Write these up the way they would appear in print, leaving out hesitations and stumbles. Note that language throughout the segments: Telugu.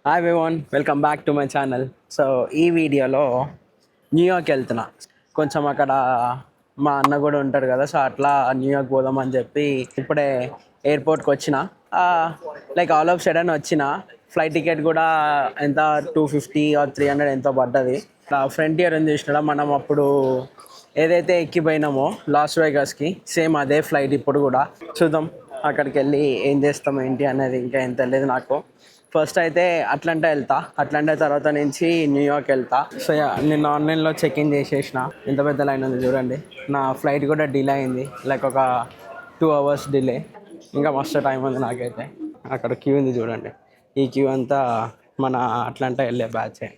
Hi everyone, welcome back to my channel. So ఈ వీడియోలో న్యూయార్క్ వెళ్తున్నా. కొంచెం అక్కడ మా అన్న కూడా ఉంటాడు కదా, సో అట్లా న్యూయార్క్ పోదామని చెప్పి ఇప్పుడే ఎయిర్పోర్ట్కి వచ్చిన. లైక్ ఆల్ ఆఫ్ సడన్ వచ్చిన. ఫ్లైట్ టికెట్ కూడా ఎంత 250 ఆర్ 300 ఎంతో పడ్డది. ఫ్రంటియర్ అని చూసినా మనం అప్పుడు ఏదైతే ఎక్కిపోయినామో లాస్ వేగాస్కి, సేమ్ అదే ఫ్లైట్ ఇప్పుడు కూడా. చూద్దాం అక్కడికి వెళ్ళి ఏం చేస్తాం ఏంటి అనేది ఇంకా ఏం తెలియదు నాకు. ఫస్ట్ అయితే అట్లాంటా వెళ్తా, అట్లాంటా తర్వాత నుంచి న్యూయార్క్ వెళ్తా. సో నేను ఆన్లైన్లో చెక్ ఇన్ చేసేసిన. ఎంత పెద్ద లైన్ ఉంది చూడండి. నా ఫ్లైట్ కూడా డిలే అయింది, లైక్ ఒక 2 hours డిలే. ఇంకా మస్తు టైం ఉంది నాకైతే. అక్కడ క్యూ ఉంది చూడండి. ఈ క్యూ అంతా మన అట్లాంటా వెళ్ళే బ్యాచే.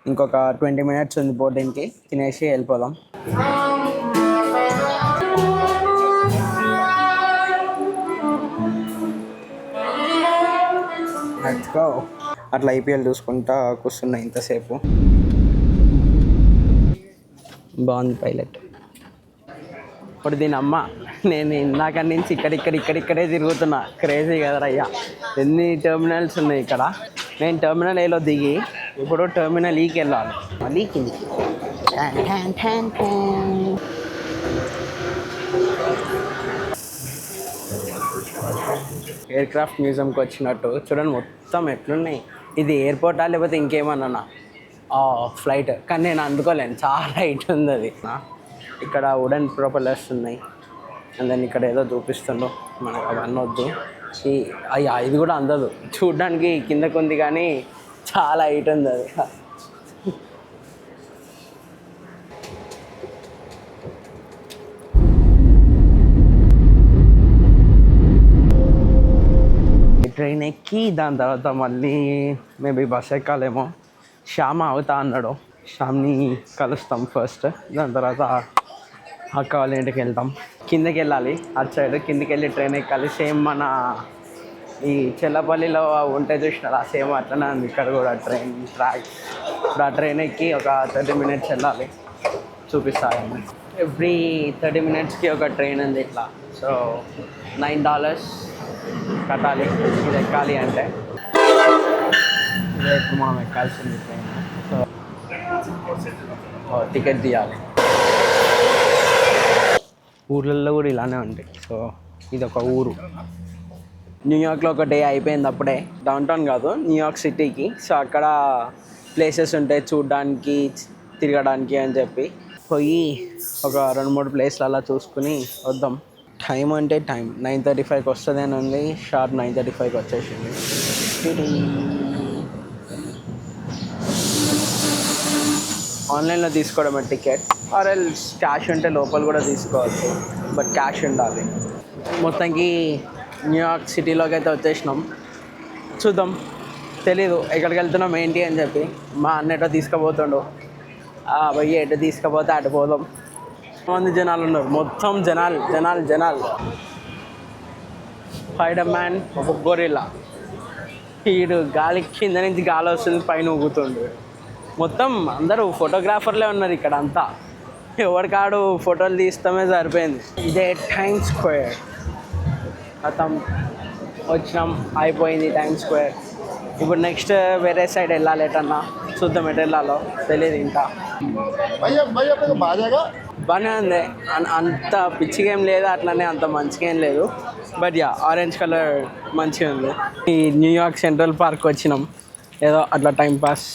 ఇంకొక 20 minutes ఉంది బోర్డింగ్కి. తినేసి వెళ్ళిపోదాం. అట్లా ఐపీఎల్ చూసుకుంటా కూర్చున్నా ఇంతసేపు. బాగుంది పైలట్. ఇప్పుడు దీని అమ్మ, నేను ఇందాక నుంచి ఇక్కడిక్కడే తిరుగుతున్నా. క్రేజీ కదరయ్యా, ఎన్ని టెర్మినల్స్ ఉన్నాయి ఇక్కడ. నేను టెర్మినల్ ఏలో దిగి ఇప్పుడు టెర్మినల్ ఈకి వెళ్ళాలి. మళ్ళీ కింది ఎయిర్ క్రాఫ్ట్ మ్యూజియంకి వచ్చినట్టు చూడండి. మొత్తం ఎట్లున్నాయి. ఇది ఎయిర్పోర్టా లేకపోతే ఇంకేమన్నా ఫ్లైట్? కానీ నేను అందుకోలేను, చాలా హైట్ ఉంది అది. ఇక్కడ వుడెన్ ప్రొపెల్లర్స్ ఉన్నాయి. అండ్ దెన్ ఇక్కడ ఏదో చూపిస్తుండో మనకు అవన్నీ వద్దు. అయ్యా ఇది కూడా అందదు, చూడ్డానికి కిందకు ఉంది కానీ చాలా హైట్ ఉంది అది. ట్రైన్ ఎక్కి దాని తర్వాత మళ్ళీ మేబీ బస్ ఎక్కాలేమో. శ్యామ అవుతా అన్నాడు, శ్యామ్ని కలుస్తాం ఫస్ట్. దాని తర్వాత అక్క వాళ్ళ ఇంటికి వెళ్తాం. కిందకి వెళ్ళాలి అటు సైడ్. కిందకి వెళ్ళి ట్రైన్ ఎక్కాలి. సేమ్ మన ఈ చెల్లపల్లిలో ఉంటే చూసినారా, సేమ్ అట్లనే ఉంది ఇక్కడ కూడా ట్రైన్ ట్రాక్. ఇప్పుడు ఆ ట్రైన్ ఎక్కి ఒక 30 minutes వెళ్ళాలి. చూపిస్తాను. ఎవ్రీ 30 minutesకి ఒక ట్రైన్ ఉంది ఇట్లా. సో $9 కట్టాలి ఇది ఎక్కాలి అంటే. ఇదే ఇప్పుడు మనం ఎక్కాల్సింది ట్రైన్. సో టికెట్ తీయాలి. ఊర్లలో కూడా ఇలానే ఉంటాయి. సో ఇది ఒక ఊరు. న్యూయార్క్లో ఒక డే అయిపోయింది అప్పుడే. డౌన్ టౌన్ కాదు, న్యూయార్క్ సిటీకి. సో అక్కడ ప్లేసెస్ ఉంటాయి చూడడానికి, తిరగడానికి అని చెప్పి పోయి ఒక 2-3 ప్లేస్లు అలా చూసుకుని వద్దాం. టైం అంటే టైం 9:35కి వస్తుంది అని ఉంది. షార్ప్ 9:35కి వచ్చేసింది. ఆన్లైన్లో తీసుకోవడమే టికెట్, ఆర్ ఎల్స్ క్యాష్ ఉంటే లోపల కూడా తీసుకోవచ్చు, బట్ క్యాష్ ఉండాలి. మొత్తానికి న్యూయార్క్ సిటీలోకి అయితే వచ్చేసినాం. చూద్దాం, తెలీదు ఎక్కడికి వెళ్తున్నాం ఏంటి అని చెప్పి. మా అన్న ఎటో తీసుకుపోతుండు, భయ్య ఎటు తీసుకుపోతే అటు పోదాం. మంది జనాలు ఉన్నారు, మొత్తం జనాలు. స్పైడర్ మ్యాన్, ఒక గొరిల్లా. వీడు గాలి కింద నుంచి గాలి వస్తుంది, పైన ఊగుతుండు. మొత్తం అందరూ ఫోటోగ్రాఫర్లే ఉన్నారు ఇక్కడ అంతా. ఎవరికాడు ఫోటోలు తీస్తామే సరిపోయింది. ఇదే టైమ్ స్క్వేర్. మొత్తం వచ్చినాం, అయిపోయింది టైమ్ స్క్వేర్. ఇప్పుడు నెక్స్ట్ వేరే సైడ్ వెళ్ళాలి. ఎటన్నా చూద్దాం, ఎటు వెళ్ళాలో తెలియదు ఇంకా. బాగానే ఉంది, అంత పిచ్చిగా ఏం లేదు, అట్లనే అంత మంచిగా ఏం లేదు. బట్ యా, ఆరెంజ్ కలర్ మంచిగా ఉంది. ఈ న్యూయార్క్ సెంట్రల్ పార్క్ వచ్చినాం, ఏదో అట్లా టైం పాస్.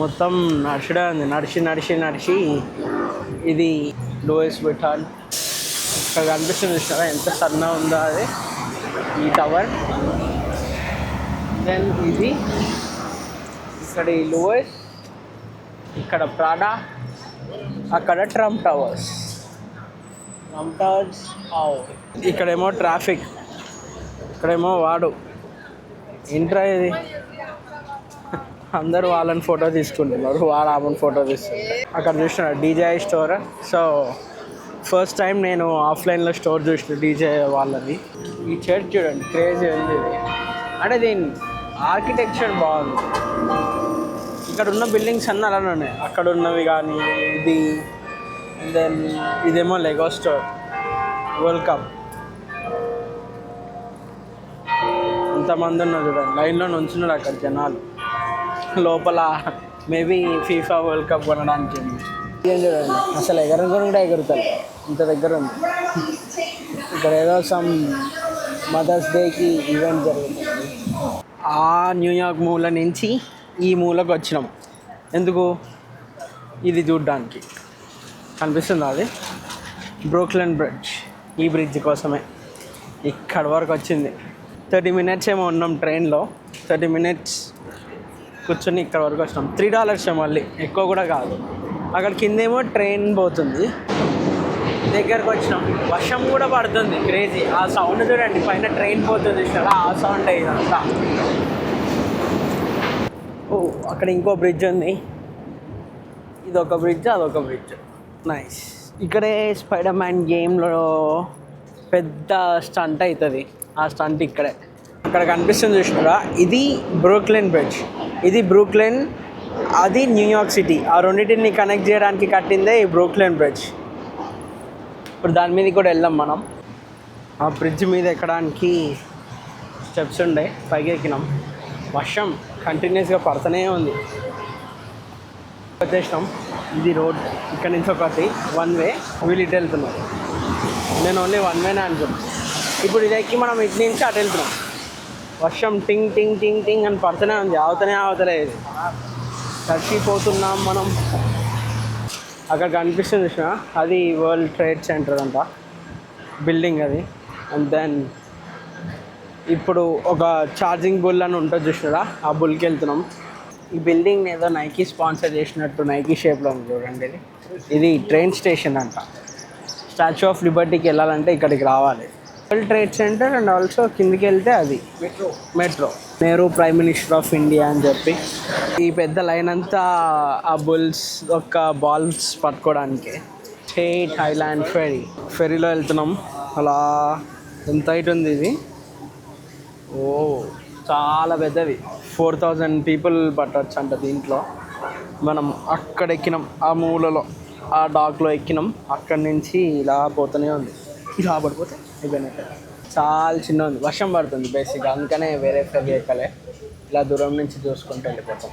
మొత్తం నడిచిడే ఉంది, నడిచి ఇది లూయిస్ విటాన్. ఇక్కడ కనిపిస్తుంది చూసారా ఎంత సన్న ఉందో అది, ఈ టవర్. దెన్ ఇది ఇక్కడ ఈ లూయిస్, ఇక్కడ ప్రాడా, అక్కడ ట్రంప్ టవర్స్. ఇక్కడేమో ట్రాఫిక్, ఇక్కడేమో వాడు. ఏంట్రా ఇది, అందరూ వాళ్ళని ఫోటో తీసుకుంటున్నారు, వాళ్ళు ఆమెను ఫోటో తీస్తున్నారు. అక్కడ చూసిన DJ store. So first time నేను ఆఫ్లైన్లో స్టోర్ చూసిన డీజే వాళ్ళది. ఈ చర్చ్ చూడండి, క్రేజీ ఉంది ఇది. అంటే దీని ఆర్కిటెక్చర్ బాగుంది. ఇక్కడ ఉన్న బిల్డింగ్స్ అన్నీ అలానే ఉన్నాయి, అక్కడ ఉన్నవి కానీ ఇది. దెన్ ఇదేమో లెగో స్టోర్, వరల్డ్ కప్. అంత ఎంతమంది ఉన్నారు చూడండి, లైన్లో నుంచున్నారు అక్కడ జనాలు. లోపల మేబీ ఫీఫా వరల్డ్ కప్ కొనడానికి. ఏం చూడండి, అసలు ఎగరని కూడా ఎగురుతారు, ఇంత దగ్గర ఉంది. ఇక్కడ ఏదో సమ్ మదర్స్ డేకి ఈవెంట్ జరుగుతుంది. ఆ న్యూయార్క్ మూల నుంచి ఈ మూలకు వచ్చినాం. ఎందుకు? ఇది చూడ్డానికి. కనిపిస్తుంది అది బ్రూక్లిన్ బ్రిడ్జ్. ఈ బ్రిడ్జ్ కోసమే ఇక్కడ వరకు వచ్చింది. 30 minutes ఏమో ఉన్నాం ట్రైన్లో. 30 minutes కూర్చొని ఇక్కడ వరకు వచ్చినాం. $3 మళ్ళీ, ఎక్కువ కూడా కాదు. అక్కడ కిందేమో ట్రైన్ పోతుంది. దగ్గరకు వచ్చినాం. వర్షం కూడా పడుతుంది, క్రేజీ. ఆ సౌండ్ చూడండి, పైన ట్రైన్ పోతుంది కదా, ఆ సౌండ్ ఇదంతా. ఓ, అక్కడ ఇంకో బ్రిడ్జ్ ఉంది. ఇదొక బ్రిడ్జ్, అదొక బ్రిడ్జ్. నైస్. ఇక్కడే స్పైడర్ మ్యాన్ గేమ్లో పెద్ద స్టంట్ అవుతుంది. ఆ స్టంట్ ఇక్కడే. అక్కడ కనిపిస్తుంది చూసినారా, ఇది బ్రూక్లిన్ బ్రిడ్జ్. ఇది బ్రూక్లిన్, అది న్యూయార్క్ సిటీ. ఆ రెండింటిని కనెక్ట్ చేయడానికి కట్టిందే ఈ బ్రూక్లిన్ బ్రిడ్జ్. ఇప్పుడు దాని మీద కూడా వెళ్దాం మనం. ఆ బ్రిడ్జ్ మీద ఎక్కడానికి స్టెప్స్ ఉండే, పైకి ఎక్కినాం. వర్షం కంటిన్యూస్గా పడుతూనే ఉంది. వచ్చేసినాం. ఇది రోడ్. ఇక్కడ నుంచి ఒకటి 1 way, వీళ్ళు ఇటు వెళ్తున్నారు. నేను ఓన్లీ 1 way అనుకున్నాను. ఇప్పుడు ఇది ఎక్కి మనం ఇటు నుంచి అటు వెళ్తున్నాం. వర్షం టింగ్ టింగ్ టింగ్ టింగ్ అని పడుతూనే ఉంది, ఆగుతలేదు. తడిచిపోతున్నాం మనం. అక్కడ కనిపిస్తుంది చూసిన, అది వరల్డ్ ట్రేడ్ సెంటర్ అంట, బిల్డింగ్ అది. అండ్ దెన్ ఇప్పుడు ఒక ఛార్జింగ్ బుల్ అని ఉంటుంది చూసినారా, ఆ బుల్కి వెళ్తున్నాం. ఈ బిల్డింగ్ ఏదో నైకీ స్పాన్సర్ చేసినట్టు, నైకీ షేప్లో ఉంది చూడండి. ఇది ట్రైన్ స్టేషన్ అంట. స్టాచ్యూ ఆఫ్ లిబర్టీకి వెళ్ళాలంటే ఇక్కడికి రావాలి. World trade centre and also కిందికి వెళ్తే అది metro. Nehru prime minister of India అని చెప్పి. ఈ పెద్ద లైన్ అంతా ఆ బుల్స్ ఒక బాల్స్ పట్టుకోవడానికి. స్టేట్ ఐలాండ్ ఫెరీలో వెళ్తున్నాం. అలా ఎంత హైట్ ఉంది ఇది? ఓ, చాలా పెద్దది. 4000 people పట్టవచ్చు అంట దీంట్లో. మనం అక్కడ ఎక్కినాం, ఆ మూలలో, ఆ డాక్లో ఎక్కినాం. అక్కడి నుంచి ఇలా పోతూనే ఉంది. ఇలా పడిపోతే అయిపోయినట్టే. చాలా చిన్న ఉంది, వర్షం పడుతుంది బేసిక్గా, అందుకనే వేరే ఫెరీ ఎక్కలే. ఇలా దూరం నుంచి చూసుకుంటూ వెళ్ళిపోతాం.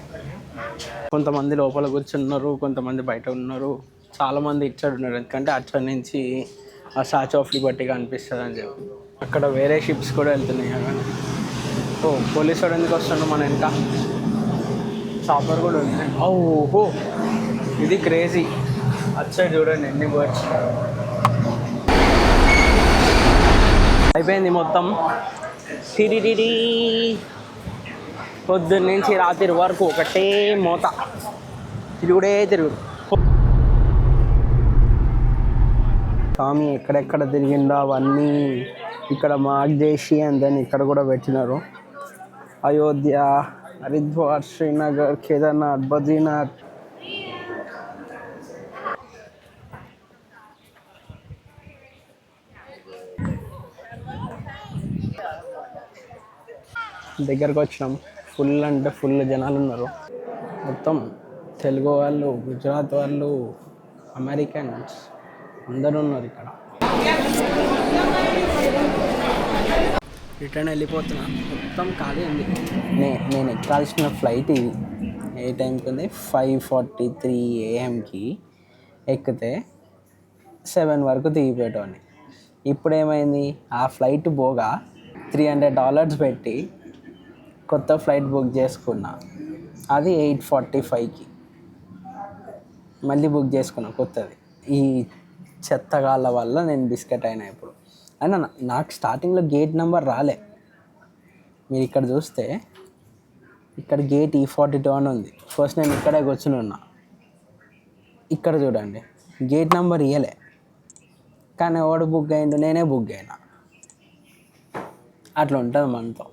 కొంతమంది లోపల కూర్చున్నారు, కొంతమంది బయట ఉన్నారు. చాలామంది ఇచ్చాడు ఉన్నారు, ఎందుకంటే అక్కడ నుంచి ఆ స్టాచ్యూ ఆఫ్ లిబర్టీ కనిపిస్తుంది అని చెప్పి. అక్కడ వేరే షిప్స్ కూడా వెళ్తున్నాయి కానీ. ఓ, పోలీసు వాడు ఎందుకు వస్తున్నాడు మన వెనక? చాపర్ కూడా ఉంది. ఓహో, ఇది క్రేజీ. అచ్చా చూడండి ఎన్ని బర్డ్స్. అయిపోయింది మొత్తం. టిరిటిరి. పొద్దున్న నుంచి రాత్రి వరకు ఒకటే మోత, తిరుగుడే తిరుగుడు. స్వామి ఎక్కడెక్కడ తిరిగిందో అవన్నీ ఇక్కడ మార్క్ చేసి అండ్ దెన్ ఇక్కడ కూడా పెట్టినారు. అయోధ్య, హరిద్వార్, శ్రీనగర్, కేదార్నాథ్, బద్రీనాథ్. దగ్గరకు వచ్చినాం. ఫుల్ అంటే ఫుల్ జనాలు ఉన్నారు. మొత్తం తెలుగు వాళ్ళు, గుజరాత్ వాళ్ళు, అమెరికన్స్ అందరూ ఉన్నారు ఇక్కడ. రిటర్న్ వెళ్ళిపోతున్నా, మొత్తం ఖాళీ ఉంది. నేను ఎక్కాల్సిన ఫ్లైట్ ఇది. ఏ టైంకి ఉంది? 5:43 AM ఎక్కితే 7 వరకు దిగిపోయేటోని. ఇప్పుడు ఏమైంది? ఆ ఫ్లైట్ పోగా $300 పెట్టి కొత్త ఫ్లైట్ బుక్ చేసుకున్నా. అది 8:45 మళ్ళీ బుక్ చేసుకున్నా కొత్తది. ఈ చెత్తగాళ్ళ వల్ల నేను బిస్కెట్ అయినా. ఇప్పుడు అయినా నాకు స్టార్టింగ్లో గేట్ నెంబర్ రాలే. మీరు ఇక్కడ చూస్తే ఇక్కడ గేట్ E42 అని ఉంది. ఫస్ట్ నేను ఇక్కడే కూర్చుని ఉన్నా. ఇక్కడ చూడండి, గేట్ నెంబర్ ఇవ్వలే. కానీ ఎవడు బుక్ అయిండు? నేనే బుక్ అయినా. అట్లా ఉంటుంది మనతో.